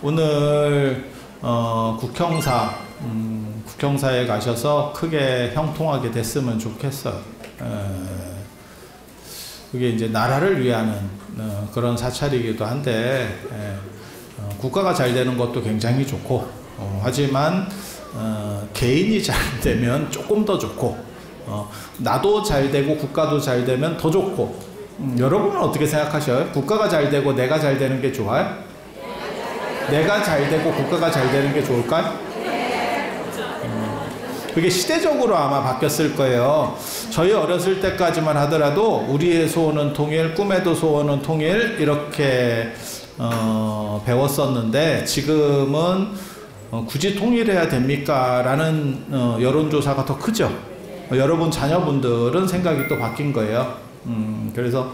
오늘 국형사에 가셔서 크게 형통하게 됐으면 좋겠어요. 그게 이제 나라를 위하는 그런 사찰이기도 한데 국가가 잘 되는 것도 굉장히 좋고 하지만 개인이 잘 되면 조금 더 좋고 나도 잘 되고 국가도 잘 되면 더 좋고 여러분은 어떻게 생각하셔요? 국가가 잘 되고 내가 잘 되는 게 좋아요? 내가 잘 되고 국가가 잘 되는 게 좋을까요? 그게 시대적으로 아마 바뀌었을 거예요. 저희 어렸을 때까지만 하더라도 우리의 소원은 통일, 꿈에도 소원은 통일 이렇게 배웠었는데 지금은 굳이 통일해야 됩니까? 라는 여론조사가 더 크죠. 여러분 자녀분들은 생각이 또 바뀐 거예요. 그래서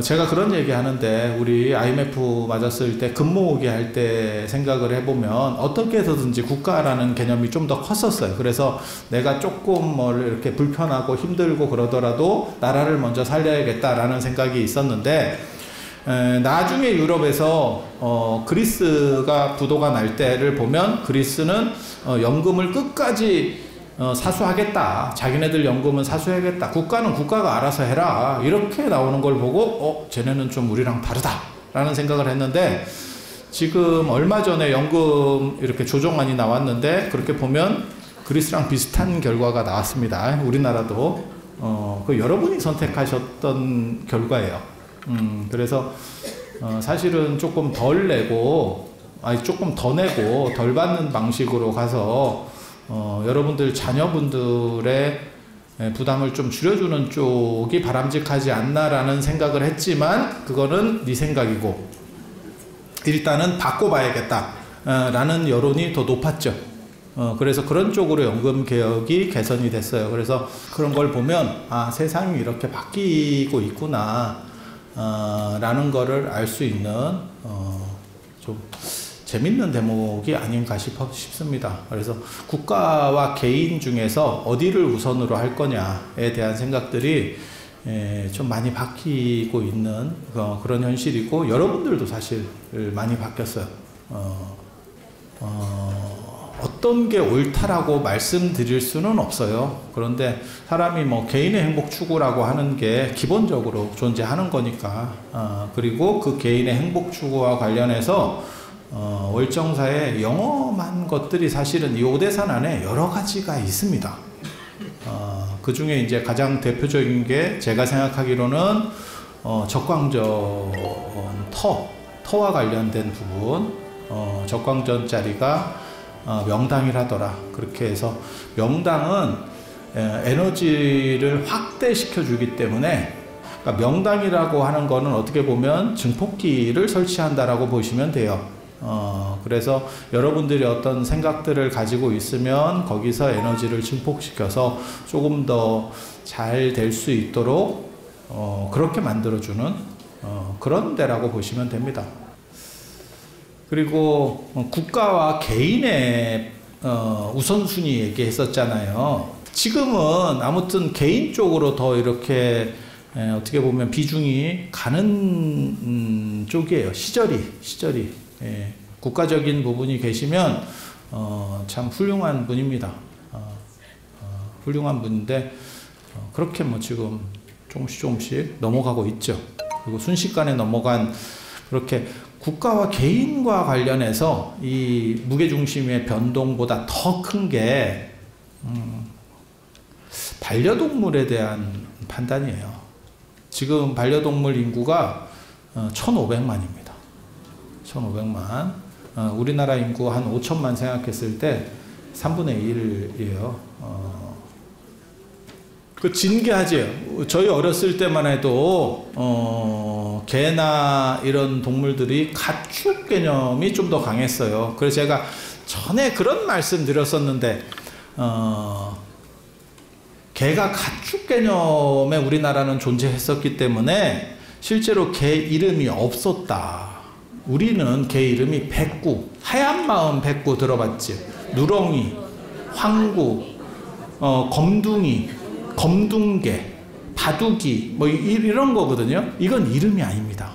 제가 그런 얘기 하는데 우리 IMF 맞았을 때 금 모으기 할 때 생각을 해보면 어떻게 해서든지 국가라는 개념이 좀 더 컸었어요. 그래서 내가 조금 이렇게 불편하고 힘들고 그러더라도 나라를 먼저 살려야겠다라는 생각이 있었는데 나중에 유럽에서 그리스가 부도가 날 때를 보면 그리스는 연금을 끝까지 사수하겠다. 자기네들 연금은 사수해야겠다. 국가는 국가가 알아서 해라. 이렇게 나오는 걸 보고 쟤네는 좀 우리랑 다르다 라는 생각을 했는데 지금 얼마 전에 연금 이렇게 조정안이 나왔는데 그렇게 보면 그리스랑 비슷한 결과가 나왔습니다. 우리나라도 그 여러분이 선택하셨던 결과예요. 그래서 사실은 조금 덜 내고 조금 더 내고 덜 받는 방식으로 가서 여러분들 자녀분들의 부담을 좀 줄여주는 쪽이 바람직하지 않나라는 생각을 했지만 그거는 네 생각이고 일단은 바꿔봐야겠다 라는 여론이 더 높았죠. 그래서 그런 쪽으로 연금 개혁이 개선이 됐어요. 그래서 그런 걸 보면 세상이 이렇게 바뀌고 있구나 라는 거를 알 수 있는 좀 재밌는 대목이 아닌가 싶습니다. 그래서 국가와 개인 중에서 어디를 우선으로 할 거냐에 대한 생각들이 좀 많이 바뀌고 있는 그런 현실이고 여러분들도 사실 많이 바뀌었어요. 어떤 게 옳다라고 말씀드릴 수는 없어요. 그런데 사람이 개인의 행복 추구라고 하는 게 기본적으로 존재하는 거니까 그리고 그 개인의 행복 추구와 관련해서 월정사에 영험한 것들이 사실은 이 오대산 안에 여러 가지가 있습니다. 그 중에 이제 가장 대표적인 게 제가 생각하기로는 적광전 터와 관련된 부분, 적광전 자리가 명당이라더라. 그렇게 해서 명당은 에너지를 확대시켜 주기 때문에 그러니까 명당이라고 하는 거는 어떻게 보면 증폭기를 설치한다라고 보시면 돼요. 그래서 여러분들이 어떤 생각들을 가지고 있으면 거기서 에너지를 증폭시켜서 조금 더 잘 될 수 있도록 그렇게 만들어주는 그런 데라고 보시면 됩니다. 그리고 국가와 개인의 우선순위 얘기했었잖아요. 지금은 아무튼 개인 쪽으로 더 이렇게 어떻게 보면 비중이 가는 쪽이에요. 시절이 국가적인 부분이 계시면 참 훌륭한 분입니다. 훌륭한 분인데 그렇게 지금 조금씩 넘어가고 있죠. 그리고 순식간에 넘어간 그렇게 국가와 개인과 관련해서 이 무게중심의 변동보다 더 큰 게 반려동물에 대한 판단이에요. 지금 반려동물 인구가 1,500만입니다. 1,500만. 우리나라 인구 한 5천만 생각했을 때 3분의 1이에요. 그 진기하지. 저희 어렸을 때만 해도 개나 이런 동물들이 가축 개념이 좀 더 강했어요. 그래서 제가 전에 그런 말씀 드렸었는데 개가 가축 개념에 우리나라는 존재했었기 때문에 실제로 개 이름이 없었다. 우리는 개 이름이 백구, 하얀 마음 백구 들어봤지? 누렁이, 황구, 검둥이, 검둥개, 바둑이 이런 거거든요. 이건 이름이 아닙니다.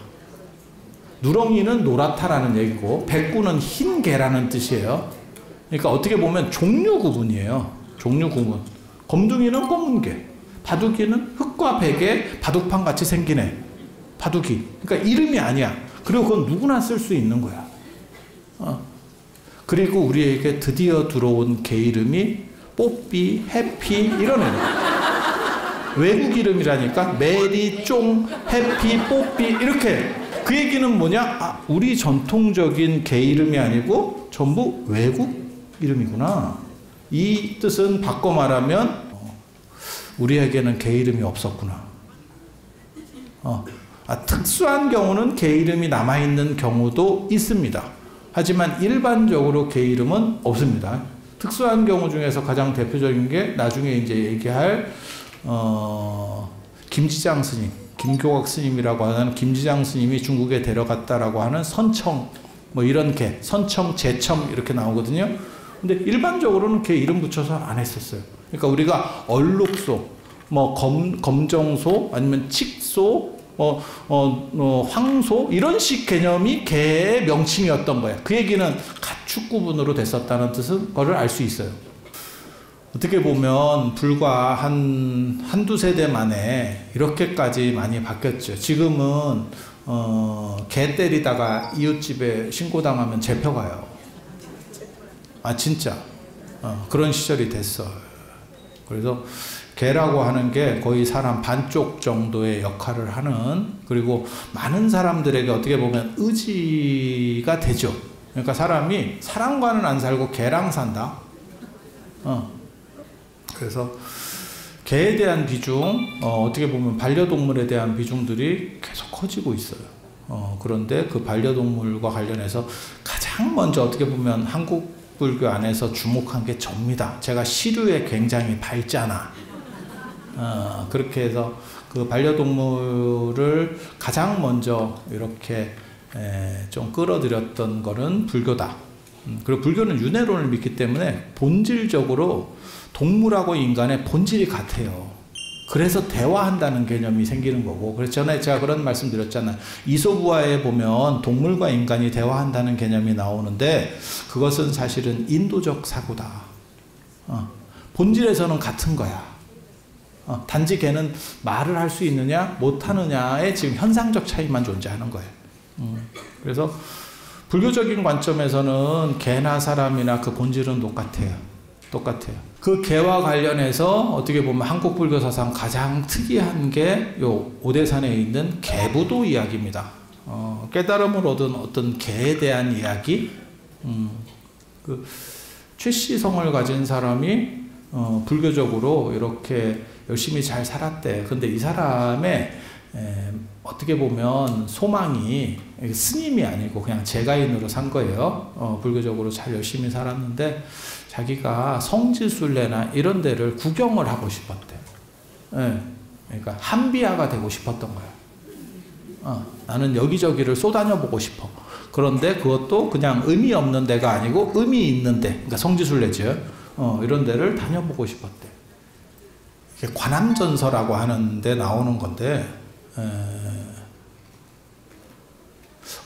누렁이는 노랗다라는 얘기고 백구는 흰 개라는 뜻이에요. 그러니까 어떻게 보면 종류 구분이에요. 종류 구분. 검둥이는 검은 개, 바둑이는 흑과 백의 바둑판 같이 생긴 애. 바둑이. 그러니까 이름이 아니야. 그리고 그건 누구나 쓸 수 있는 거야. 그리고 우리에게 드디어 들어온 개 이름이 뽀삐, 해피 이런 애들. 외국 이름이라니까. 메리, 쫑, 해피, 뽀삐 이렇게. 그 얘기는 뭐냐? 우리 전통적인 개 이름이 아니고 전부 외국 이름이구나. 이 뜻은 바꿔 말하면 우리에게는 개 이름이 없었구나. 특수한 경우는 개 이름이 남아있는 경우도 있습니다. 하지만 일반적으로 개 이름은 없습니다. 특수한 경우 중에서 가장 대표적인 게 나중에 이제 얘기할 김지장 스님, 김교각 스님이라고 하는 김지장 스님이 중국에 데려갔다라고 하는 선청 뭐 이런 개, 선청, 제첨 이렇게 나오거든요. 근데 일반적으로는 개 이름 붙여서 안 했었어요. 그러니까 우리가 얼룩소, 뭐 검정소, 아니면 칙소, 황소 이런 식 개념이 개의 명칭이었던 거예요. 그 얘기는 가축 구분으로 됐었다는 뜻은 거를 알 수 있어요. 어떻게 보면 불과 한두 세대 만에 이렇게까지 많이 바뀌었죠. 지금은 개 때리다가 이웃집에 신고당하면 잡혀가요. 진짜 그런 시절이 됐어요. 그래서 개라고 하는 게 거의 사람 반쪽 정도의 역할을 하는, 그리고 많은 사람들에게 어떻게 보면 의지가 되죠. 그러니까 사람이 사람과는 안 살고 개랑 산다. 그래서 개에 대한 비중, 어떻게 보면 반려동물에 대한 비중들이 계속 커지고 있어요. 그런데 그 반려동물과 관련해서 가장 먼저 어떻게 보면 한국 불교 안에서 주목한 게 접니다. 제가 시류에 굉장히 밝잖아. 그렇게 해서 그 반려동물을 가장 먼저 이렇게 좀 끌어들였던 거는 불교다. 그리고 불교는 윤회론을 믿기 때문에 본질적으로 동물하고 인간의 본질이 같아요. 그래서 대화한다는 개념이 생기는 거고, 그래서 전에 제가 그런 말씀 드렸잖아요. 이솝우화에 보면 동물과 인간이 대화한다는 개념이 나오는데 그것은 사실은 인도적 사고다. 본질에서는 같은 거야. 단지 걔는 말을 할 수 있느냐 못하느냐의 지금 현상적 차이만 존재하는 거예요. 그래서 불교적인 관점에서는 개나 사람이나 그 본질은 똑같아요. 그 개와 관련해서 어떻게 보면 한국 불교 사상 가장 특이한 게 요 오대산에 있는 개부도 이야기입니다. 깨달음을 얻은 어떤 개에 대한 이야기. 그 최씨성을 가진 사람이 불교적으로 이렇게 열심히 잘 살았대. 근데 이 사람의 어떻게 보면 소망이 스님이 아니고 그냥 제가인으로 산 거예요. 불교적으로 잘 열심히 살았는데 자기가 성지순례나 이런 데를 구경을 하고 싶었대. 그러니까 한비야가 되고 싶었던 거야. 나는 여기저기를 쏘다녀보고 싶어. 그런데 그것도 그냥 의미 없는 데가 아니고 의미 있는 데, 그러니까 성지순례죠. 이런 데를 다녀보고 싶었대. 관암전서라고 하는 데 나오는 건데,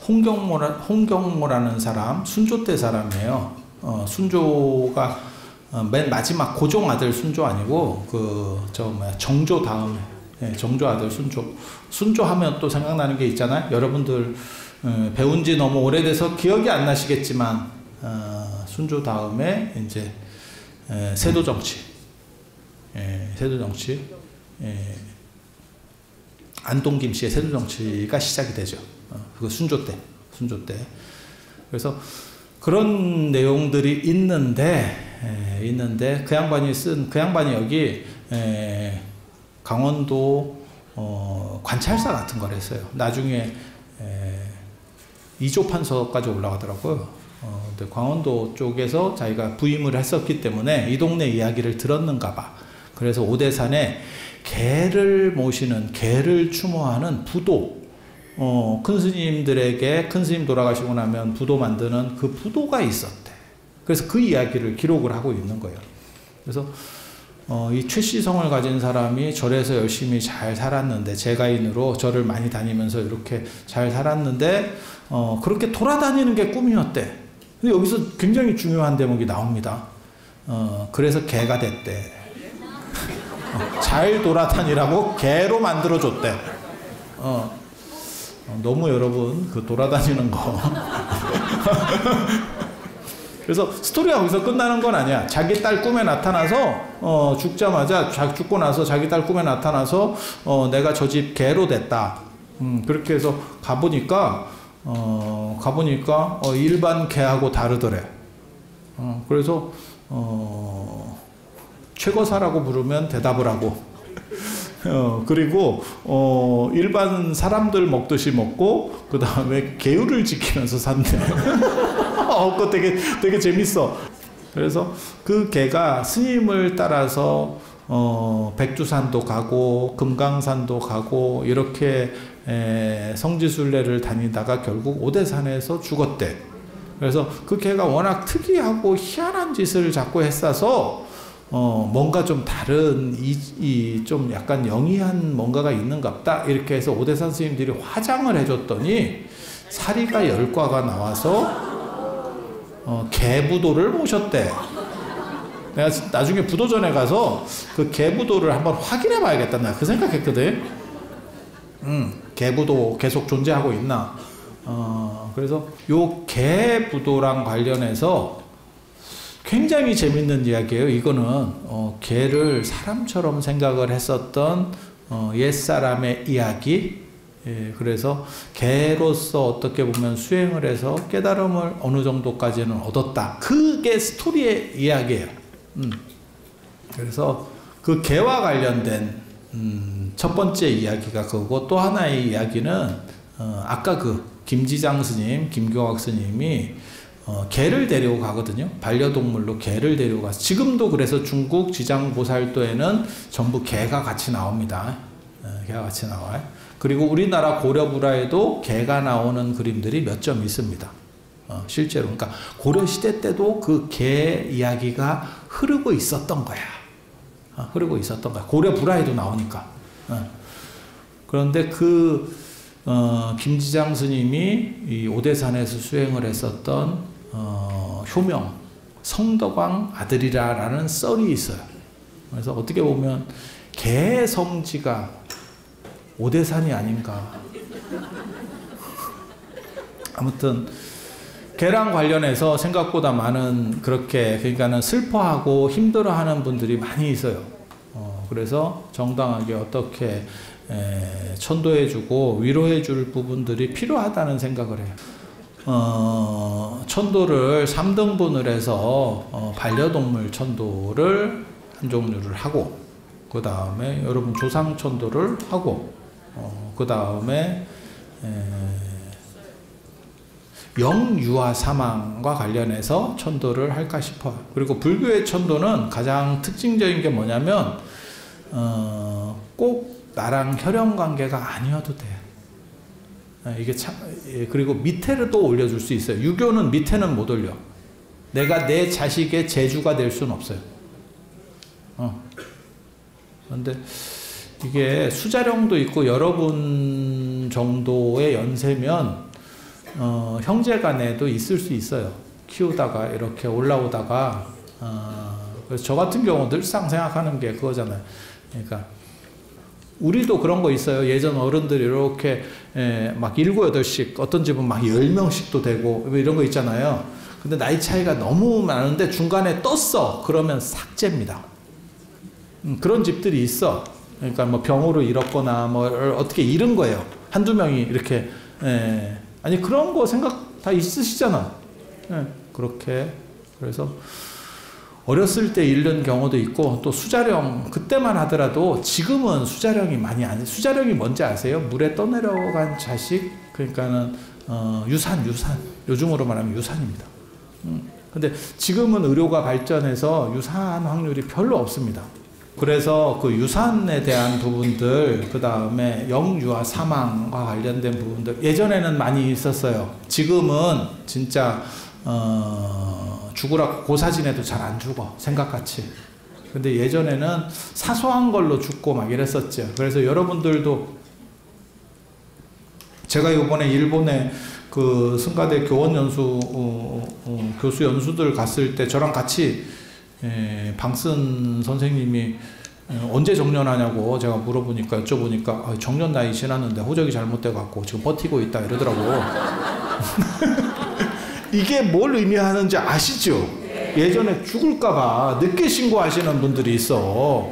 홍경모라는 사람, 순조 때 사람이에요. 순조가 맨 마지막 고종 아들 순조 아니고 정조 다음에, 정조 아들 순조 하면 또 생각나는 게 있잖아요. 여러분들 배운 지 너무 오래돼서 기억이 안 나시겠지만 순조 다음에 이제 세도정치, 안동 김씨의 세도정치가 시작이 되죠. 그 순조 때. 그래서 그런 내용들이 있는데 그 양반이 여기 강원도 관찰사 같은 걸 했어요. 나중에 이조판서까지 올라가더라고요. 근데 강원도 쪽에서 자기가 부임을 했었기 때문에 이 동네 이야기를 들었는가 봐. 그래서 오대산에 개를 모시는, 개를 추모하는 부도, 큰 스님들에게, 큰 스님 돌아가시고 나면 부도 만드는 그 부도가 있었대. 그래서 그 이야기를 기록을 하고 있는 거예요. 그래서 이 최씨성을 가진 사람이 절에서 열심히 잘 살았는데, 제가인으로 절을 많이 다니면서 이렇게 잘 살았는데 그렇게 돌아다니는 게 꿈이었대. 근데 여기서 굉장히 중요한 대목이 나옵니다. 그래서 개가 됐대. 잘 돌아다니라고 개로 만들어줬대. 너무 여러분 그 돌아다니는 거 그래서 스토리가 거기서 끝나는 건 아니야. 자기 딸 꿈에 나타나서 죽자마자 죽고 나서 자기 딸 꿈에 나타나서 내가 저 집 개로 됐다. 그렇게 해서 가보니까 일반 개하고 다르더래. 그래서 최거사라고 부르면 대답을 하고 그리고 일반 사람들 먹고 그 다음에 계율을 지키면서 산대. 그거 되게 재밌어. 그래서 그 개가 스님을 따라서 백두산도 가고 금강산도 가고 이렇게 성지순례를 다니다가 결국 오대산에서 죽었대. 그래서 그 개가 워낙 특이하고 희한한 짓을 자꾸 했어서 뭔가 좀 다른 좀 약간 영이한 뭔가가 있는갑다 이렇게 해서 오대산 스님들이 화장을 해줬더니 사리가 10과가 나와서 개부도를 모셨대. 내가 나중에 부도전에 가서 그 개부도를 한번 확인해 봐야겠다 나 그 생각했거든. 개부도 계속 존재하고 있나. 그래서 요 개부도랑 관련해서 굉장히 재밌는 이야기예요. 이거는 개를 사람처럼 생각을 했었던 옛사람의 이야기. 그래서 개로서 어떻게 보면 수행을 해서 깨달음을 어느 정도까지는 얻었다. 그게 스토리의 이야기예요. 그래서 그 개와 관련된 첫 번째 이야기가 그거고, 또 하나의 이야기는 아까 그 김지장 스님, 김경학 스님이 개를 데리고 가거든요. 반려동물로 개를 데리고 가서, 지금도 그래서 중국 지장보살도에는 전부 개가 같이 나옵니다. 개가 같이 나와요. 그리고 우리나라 고려불화에도 개가 나오는 그림들이 몇 점 있습니다. 실제로. 그러니까 고려시대 때도 그 개 이야기가 흐르고 있었던 거야. 흐르고 있었던 거야. 고려불화에도 나오니까. 그런데 그 김지장 스님이 이 오대산에서 수행을 했었던 효명, 성덕왕 아들이라는 썰이 있어요. 그래서 어떻게 보면 개 성지가 오대산이 아닌가. 아무튼 개랑 관련해서 생각보다 많은, 그렇게 그러니까는 슬퍼하고 힘들어하는 분들이 많이 있어요. 그래서 정당하게 어떻게 천도해주고 위로해줄 부분들이 필요하다는 생각을 해요. 천도를 3등분을 해서 반려동물 천도를 한 종류를 하고, 그 다음에 여러분 조상 천도를 하고, 그 다음에 영유아 사망과 관련해서 천도를 할까 싶어요. 그리고 불교의 천도는 가장 특징적인 게 뭐냐면 꼭 나랑 혈연 관계가 아니어도 돼. 이게 참. 그리고 밑에도 올려줄 수 있어요. 유교는 밑에는 못 올려. 내가 내 자식의 재주가 될 수는 없어요. 그런데 이게 수자령도 있고 여러분 정도의 연세면 형제간에도 있을 수 있어요. 키우다가 이렇게 올라오다가 그래서 저 같은 경우 늘상 생각하는 게 그거잖아요. 그러니까 우리도 그런 거 있어요. 예전 어른들이 이렇게 막 7, 8씩, 어떤 집은 막 10명씩도 되고 이런 거 있잖아요. 근데 나이 차이가 너무 많은데 중간에 떴어. 그러면 삭제입니다. 그런 집들이 있어. 그러니까 뭐 병으로 잃었거나 뭐 어떻게 잃은 거예요. 한두 명이 이렇게. 아니 그런 거 생각 다 있으시잖아. 그렇게. 그래서 어렸을 때 잃는 경우도 있고, 또 수자령 그때만 하더라도, 지금은 수자령이 많이 안, 수자령이 뭔지 아세요? 물에 떠내려간 자식, 그러니까는 유산, 요즘으로 말하면 유산입니다. 근데 지금은 의료가 발전해서 유산 확률이 별로 없습니다. 그래서 그 유산에 대한 부분들, 그 다음에 영유아 사망과 관련된 부분들 예전에는 많이 있었어요. 지금은 진짜 죽으라고 고사진해도 잘 안 죽어, 생각같이. 근데 예전에는 사소한 걸로 죽고 막 이랬었죠. 그래서 여러분들도, 제가 이번에 일본에 그 승가대 교원 연수 교수 연수들 갔을 때 저랑 같이 방슨 선생님이 언제 정년하냐고 제가 물어보니까 여쭤보니까 정년 나이 지났는데 호적이 잘못돼 갖고 지금 버티고 있다 이러더라고. 이게 뭘 의미하는지 아시죠? 예전에 죽을까봐 늦게 신고하시는 분들이 있어.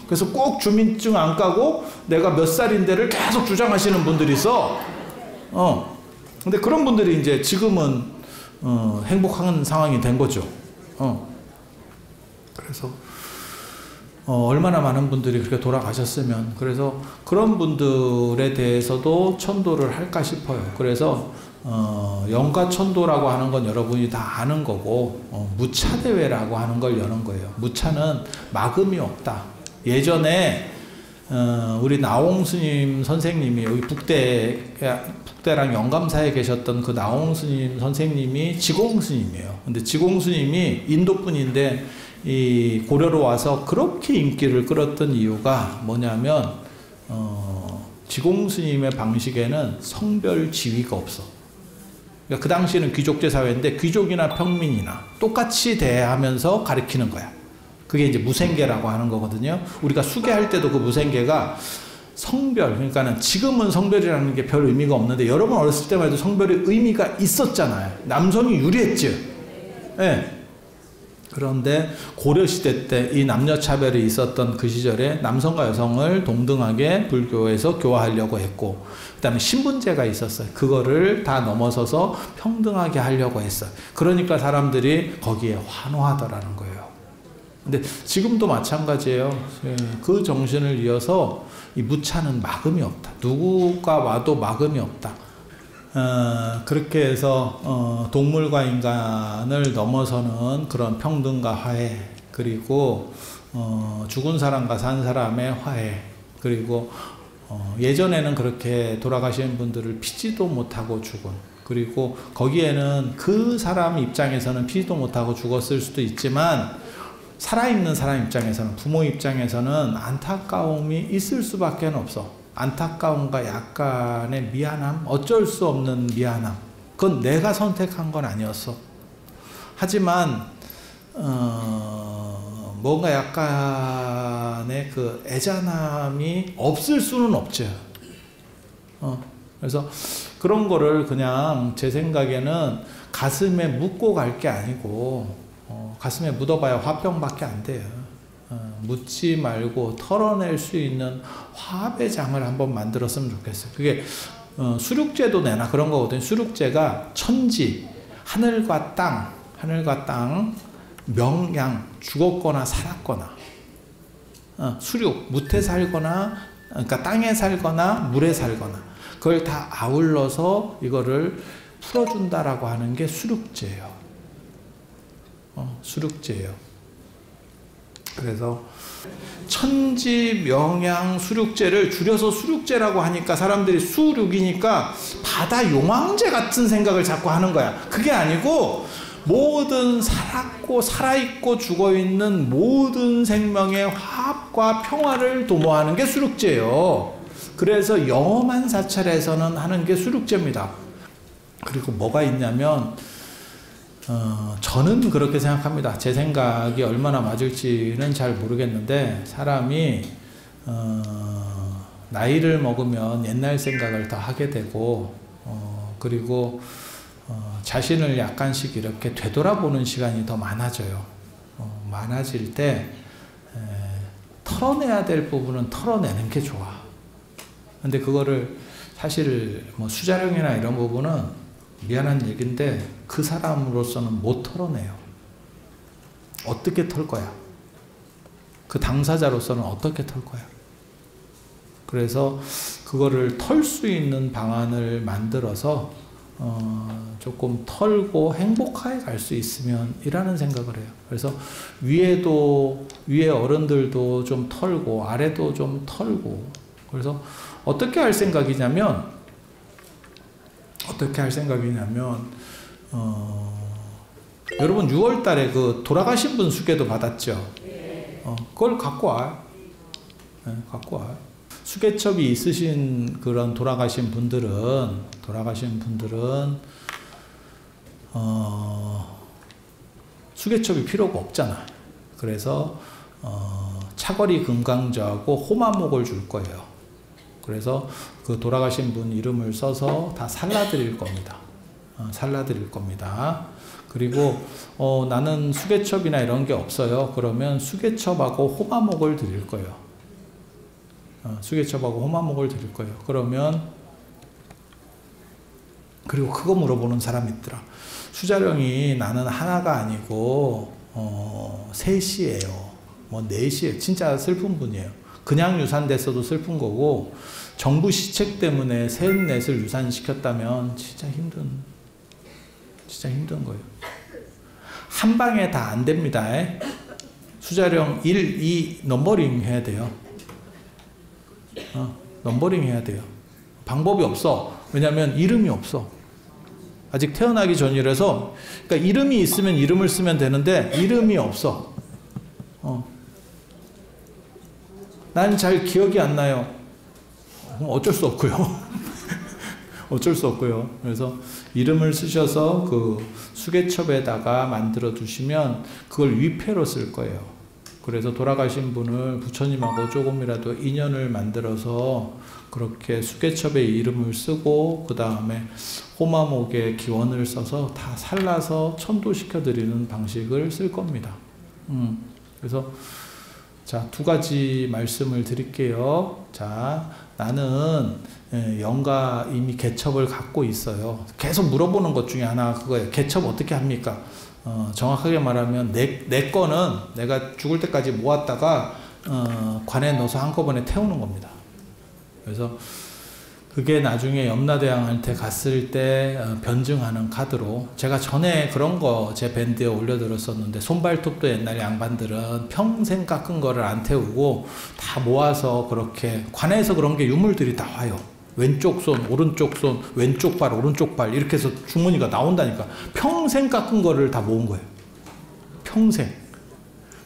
그래서 꼭 주민증 안 까고 내가 몇 살인데를 계속 주장하시는 분들이 있어. 근데 그런 분들이 이제 지금은 행복한 상황이 된 거죠. 그래서 얼마나 많은 분들이 그렇게 돌아가셨으면, 그래서 그런 분들에 대해서도 천도를 할까 싶어요. 그래서 영가천도라고 하는 건 여러분이 다 아는 거고, 무차대회라고 하는 걸 여는 거예요. 무차는 막음이 없다. 예전에 우리 나홍 스님 선생님이 여기 북대랑 영감사에 계셨던 그 나홍 스님 선생님이 지공 스님이에요. 근데 지공 스님이 인도 분인데 이 고려로 와서 그렇게 인기를 끌었던 이유가 뭐냐면 지공 스님의 방식에는 성별 지위가 없어. 그러니까 그 당시에는 귀족제 사회인데 귀족이나 평민이나 똑같이 대하면서 가르치는 거야. 그게 이제 무생계라고 하는 거거든요. 우리가 수계할 때도 그 무생계가 성별, 그러니까는 지금은 성별이라는 게 별 의미가 없는데 여러분 어렸을 때만 해도 성별의 의미가 있었잖아요. 남성이 유리했죠. 네. 그런데 고려시대 때 이 남녀차별이 있었던 그 시절에 남성과 여성을 동등하게 불교에서 교화하려고 했고, 그 다음에 신분제가 있었어요. 그거를 다 넘어서서 평등하게 하려고 했어요. 그러니까 사람들이 거기에 환호하더라는 거예요. 근데 지금도 마찬가지예요. 그 정신을 이어서 이 무차는 막음이 없다. 누구가 와도 막음이 없다. 그렇게 해서 동물과 인간을 넘어서는 그런 평등과 화해, 그리고 죽은 사람과 산 사람의 화해, 그리고 예전에는 그렇게 돌아가신 분들을 피지도 못하고 죽은, 그리고 거기에는 그 사람 입장에서는 피지도 못하고 죽었을 수도 있지만 살아있는 사람 입장에서는, 부모 입장에서는 안타까움이 있을 수밖에 없어. 안타까움과 약간의 미안함, 어쩔 수 없는 미안함. 그건 내가 선택한 건 아니었어. 하지만 뭔가 약간의 그 애잔함이 없을 수는 없죠. 그래서 그런 거를 그냥 제 생각에는 가슴에 묻고 갈 게 아니고 가슴에 묻어봐야 화병밖에 안 돼요. 묻지 말고 털어낼 수 있는 화합의 장을 한번 만들었으면 좋겠어요. 그게 수륙제도 내나 그런 거거든요. 수륙제가 천지, 하늘과 땅, 명양, 죽었거나 살았거나, 수륙, 무태 살거나, 그러니까 땅에 살거나 물에 살거나, 그걸 다 아울러서 이거를 풀어준다라고 하는 게 수륙제예요. 수륙제예요. 그래서 천지, 명양, 수륙제를 줄여서 수륙제라고 하니까 사람들이 수륙이니까 바다 용왕제 같은 생각을 자꾸 하는 거야. 그게 아니고 모든 살았고 살아있고 죽어있는 모든 생명의 화합과 평화를 도모하는 게 수륙제예요. 그래서 영험한 사찰에서는 하는 게 수륙제입니다. 그리고 뭐가 있냐면 저는 그렇게 생각합니다. 제 생각이 얼마나 맞을지는 잘 모르겠는데, 사람이 나이를 먹으면 옛날 생각을 더 하게 되고, 그리고 자신을 약간씩 이렇게 되돌아보는 시간이 더 많아져요. 많아질 때 털어내야 될 부분은 털어내는 게 좋아. 근데 그거를 사실 뭐 수자령이나 이런 부분은 미안한 얘기인데 그 사람으로서는 못 털어내요. 어떻게 털 거야? 그 당사자로서는 어떻게 털 거야? 그래서 그거를 털 수 있는 방안을 만들어서 조금 털고 행복하게 갈 수 있으면 이라는 생각을 해요. 그래서 위에 어른들도 좀 털고 아래도 좀 털고, 그래서 어떻게 할 생각이냐면 여러분 6월 달에 그 돌아가신 분 수계도 받았죠? 그걸 갖고 와요. 갖고 와요. 수개첩이 있으신 그런 돌아가신 분들은 수개첩이 필요가 없잖아. 그래서 차거리 금강저하고 호마목을 줄 거예요. 그래서 그 돌아가신 분 이름을 써서 다 살라드릴 겁니다. 살라드릴 겁니다. 그리고 나는 수개첩이나 이런 게 없어요. 그러면 수개첩하고 호마목을 드릴 거예요. 수개첩하고 호마목을 드릴 거예요. 그리고 그거 물어보는 사람이 있더라. 수자령이 나는 하나가 아니고 셋이에요. 뭐 넷이에요. 진짜 슬픈 분이에요. 그냥 유산됐어도 슬픈 거고, 정부 시책 때문에 셋, 넷을 유산시켰다면 진짜 힘든 거예요. 한 방에 다 안 됩니다. 수자령 1, 2 넘버링 해야 돼요. 넘버링 해야 돼요. 방법이 없어. 왜냐면 이름이 없어. 아직 태어나기 전이라서. 그러니까 이름이 있으면 이름을 쓰면 되는데 이름이 없어. 난 잘 기억이 안 나요. 어쩔 수 없고요. 어쩔 수 없고요. 그래서 이름을 쓰셔서 그 수개첩에다가 만들어 두시면 그걸 위패로 쓸 거예요. 그래서 돌아가신 분을 부처님하고 조금이라도 인연을 만들어서 그렇게 수개첩에 이름을 쓰고, 그 다음에 호마목에 기원을 써서 다 살라서 천도시켜 드리는 방식을 쓸 겁니다. 그래서 자, 두 가지 말씀을 드릴게요. 자, 나는 영가 이미 개첩을 갖고 있어요. 계속 물어보는 것 중에 하나가 그거예요. 개첩 어떻게 합니까? 정확하게 말하면 내 거는 내가 죽을 때까지 모았다가 관에 넣어서 한꺼번에 태우는 겁니다. 그래서 그게 나중에 염라대왕한테 갔을 때 변증하는 카드로, 제가 전에 그런 거 제 밴드에 올려드렸었는데, 손발톱도 옛날 양반들은 평생 깎은 거를 안 태우고 다 모아서 그렇게 관에서 그런 게 유물들이 다 와요. 왼쪽 손, 오른쪽 손, 왼쪽 발, 오른쪽 발 이렇게 해서 주머니가 나온다니까. 평생 깎은 거를 다 모은 거예요. 평생.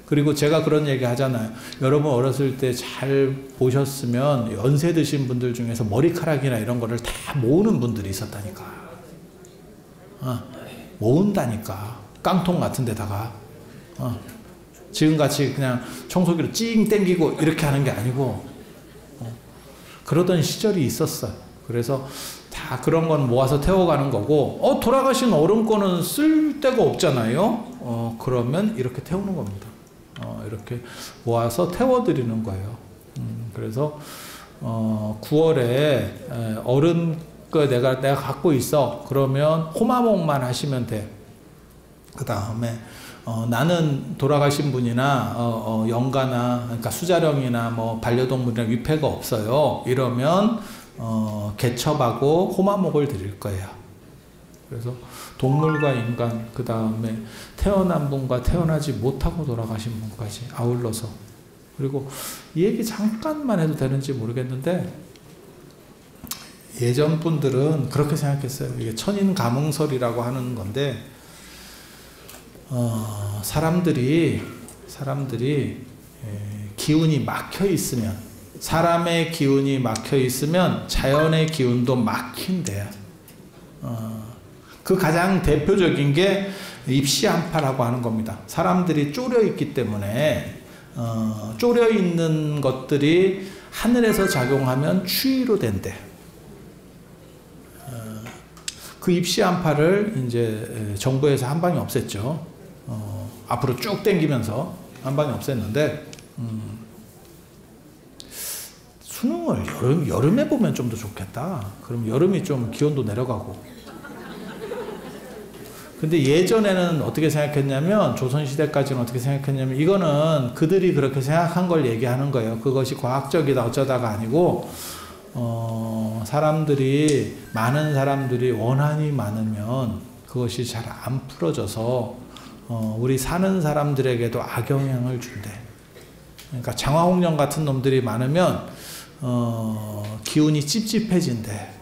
그리고 제가 그런 얘기 하잖아요. 여러분 어렸을 때 잘 보셨으면 연세 드신 분들 중에서 머리카락이나 이런 거를 다 모으는 분들이 있었다니까. 모은다니까. 깡통 같은 데다가. 지금같이 그냥 청소기로 찡 땡기고 이렇게 하는 게 아니고, 그러던 시절이 있었어요. 그래서 다 그런 건 모아서 태워가는 거고, 돌아가신 어른 거는 쓸 데가 없잖아요. 그러면 이렇게 태우는 겁니다. 이렇게 모아서 태워드리는 거예요. 그래서 9월에 어른 거 내가 갖고 있어. 그러면 호마목만 하시면 돼. 그 다음에 나는 돌아가신 분이나 영가나, 그러니까 수자령이나 뭐 반려동물이나 위패가 없어요. 이러면 개첩하고 호마목을 드릴 거예요. 그래서 동물과 인간, 그 다음에 태어난 분과 태어나지 못하고 돌아가신 분까지 아울러서. 그리고 이 얘기 잠깐만 해도 되는지 모르겠는데, 예전 분들은 그렇게 생각했어요. 이게 천인가몽설이라고 하는 건데, 사람들이 기운이 막혀 있으면, 사람의 기운이 막혀 있으면 자연의 기운도 막힌대요. 그 가장 대표적인 게 입시한파라고 하는 겁니다. 사람들이 쫄여 있기 때문에 쫄여 있는 것들이 하늘에서 작용하면 추위로 된대. 그 입시한파를 이제 정부에서 한 방에 없앴죠. 앞으로 쭉 당기면서 한 방에 없앴는데, 수능을 여름에 보면 좀 더 좋겠다. 그럼 여름이 좀 기온도 내려가고. 근데 예전에는 어떻게 생각했냐면, 조선시대까지는 어떻게 생각했냐면, 이거는 그들이 그렇게 생각한 걸 얘기하는 거예요. 그것이 과학적이다 어쩌다가 아니고, 많은 사람들이 원한이 많으면 그것이 잘 안 풀어져서 우리 사는 사람들에게도 악영향을 준대. 그러니까 장화홍련 같은 놈들이 많으면 기운이 찝찝해진대.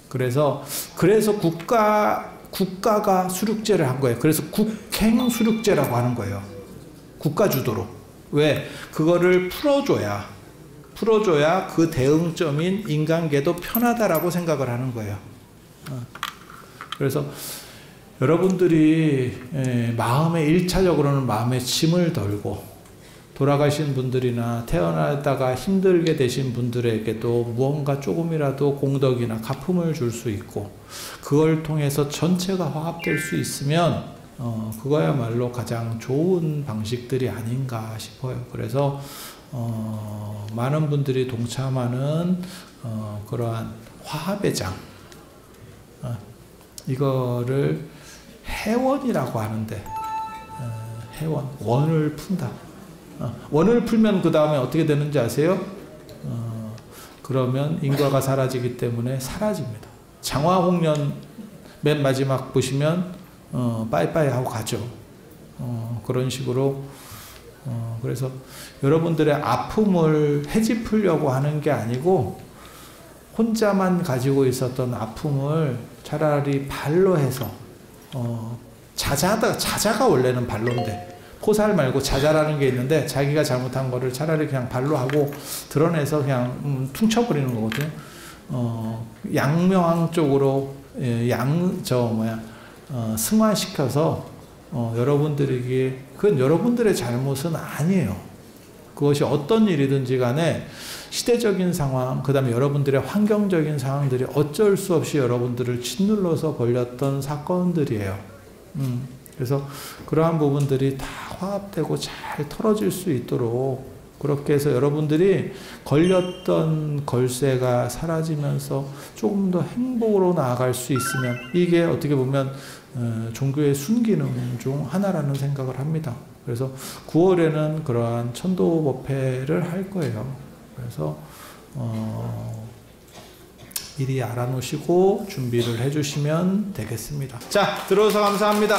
그래서 국가가 수륙제를 한 거예요. 그래서 국행 수륙제라고 하는 거예요. 국가 주도로. 왜? 그거를 풀어줘야 풀어줘야 그 대응점인 인간계도 편하다라고 생각을 하는 거예요. 그래서 여러분들이 마음에 1차적으로는 마음에 짐을 덜고 돌아가신 분들이나 태어나다가 힘들게 되신 분들에게도 무언가 조금이라도 공덕이나 가품을 줄 수 있고 그걸 통해서 전체가 화합될 수 있으면 그거야말로 가장 좋은 방식들이 아닌가 싶어요. 그래서 많은 분들이 동참하는 그러한 화합의 장, 이거를 해원이라고 하는데, 해원, 원을 푼다. 원을 풀면 그 다음에 어떻게 되는지 아세요? 그러면 인과가 사라지기 때문에 사라집니다. 장화홍련 맨 마지막 보시면 빠이빠이 하고 가죠. 그런 식으로 그래서 여러분들의 아픔을 헤집으려고 하는 게 아니고 혼자만 가지고 있었던 아픔을 차라리 발로 해서 자자가 원래는 발로인데 포살 말고 자자라는 게 있는데 자기가 잘못한 거를 차라리 그냥 발로 하고 드러내서 그냥 퉁쳐버리는 거거든요. 양명항 쪽으로 승화시켜서 여러분들에게 그건 여러분들의 잘못은 아니에요. 그것이 어떤 일이든지 간에 시대적인 상황, 그 다음에 여러분들의 환경적인 상황들이 어쩔 수 없이 여러분들을 짓눌러서 벌렸던 사건들이에요. 그래서 그러한 부분들이 다 화합되고 잘 털어질 수 있도록 그렇게 해서 여러분들이 걸렸던 걸쇠가 사라지면서 조금 더 행복으로 나아갈 수 있으면 이게 어떻게 보면 종교의 순기능 중 하나라는 생각을 합니다. 그래서 9월에는 그러한 천도법회를 할 거예요. 그래서 미리 알아놓으시고 준비를 해주시면 되겠습니다. 자, 들어오셔서 감사합니다.